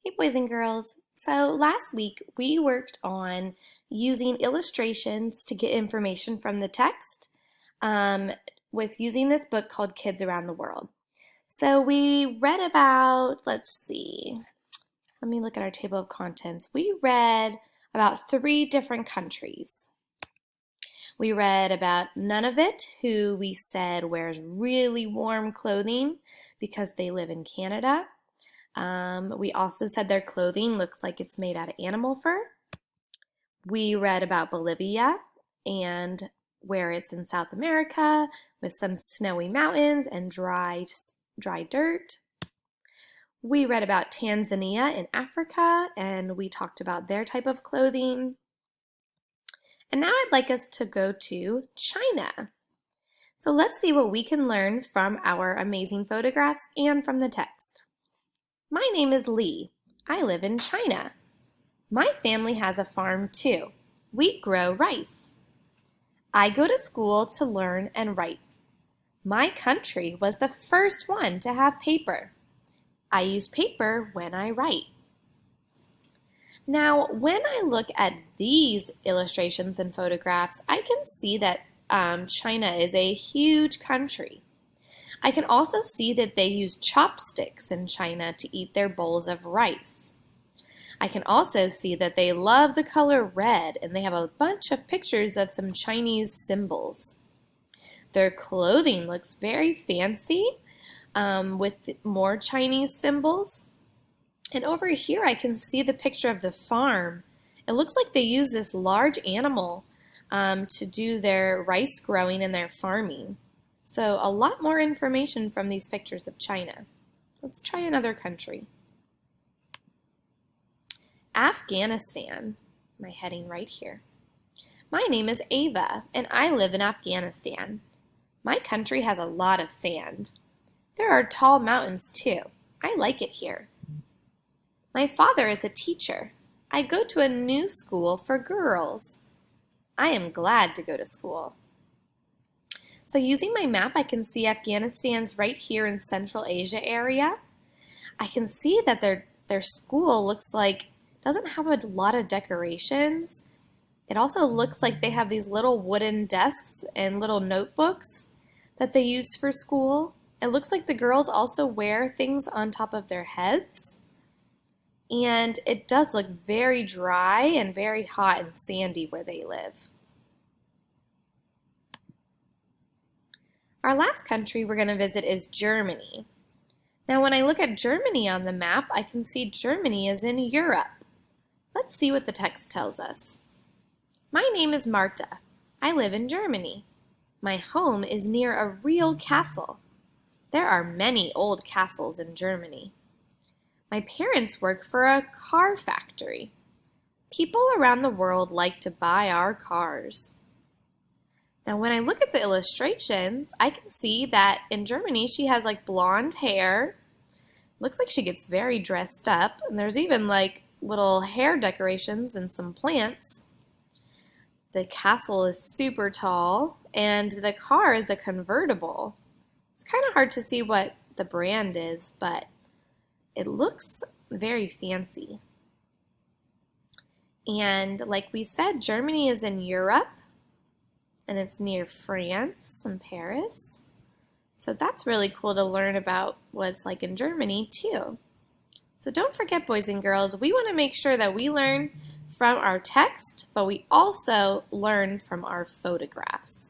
Hey, boys and girls. So last week we worked on using illustrations to get information from the text um, with using this book called Kids Around the World. So we read about, let me look at our table of contents. We read about 3 different countries. We read about Nunavut, who we said wears really warm clothing because they live in Canada. We also said their clothing looks like it's made out of animal fur. We read about Bolivia and where it's in South America with some snowy mountains and dry dirt. We read about Tanzania in Africa and we talked about their type of clothing. And now I'd like us to go to China. So let's see what we can learn from our amazing photographs and from the text. My name is Lee. I live in China. My family has a farm too. We grow rice. I go to school to learn and write. My country was the first one to have paper. I use paper when I write. Now, when I look at these illustrations and photographs, I can see that China is a huge country. I can also see that they use chopsticks in China to eat their bowls of rice. I can also see that they love the color red and they have a bunch of pictures of some Chinese symbols. Their clothing looks very fancy with more Chinese symbols. And over here I can see the picture of the farm. It looks like they use this large animal to do their rice growing and their farming. So a lot more information from these pictures of China. Let's try another country. Afghanistan. My heading right here. My name is Ava, and I live in Afghanistan. My country has a lot of sand. There are tall mountains too. I like it here. My father is a teacher. I go to a new school for girls. I am glad to go to school. So using my map, I can see Afghanistan's right here in Central Asia area. I can see that their school looks like doesn't have a lot of decorations. It also looks like they have these little wooden desks and little notebooks that they use for school. It looks like the girls also wear things on top of their heads. And it does look very dry and very hot and sandy where they live. Our last country we're going to visit is Germany. Now when I look at Germany on the map, I can see Germany is in Europe. Let's see what the text tells us. My name is Marta. I live in Germany. My home is near a real castle. There are many old castles in Germany. My parents work for a car factory. People around the world like to buy our cars. Now when I look at the illustrations, I can see that in Germany she has like blonde hair. Looks like she gets very dressed up, and there's even like little hair decorations and some plants. The castle is super tall, and the car is a convertible. It's kind of hard to see what the brand is, but it looks very fancy. And like we said, Germany is in Europe, and it's near France and Paris. So that's really cool to learn about what it's like in Germany too. So don't forget, boys and girls, we want to make sure that we learn from our text, but we also learn from our photographs.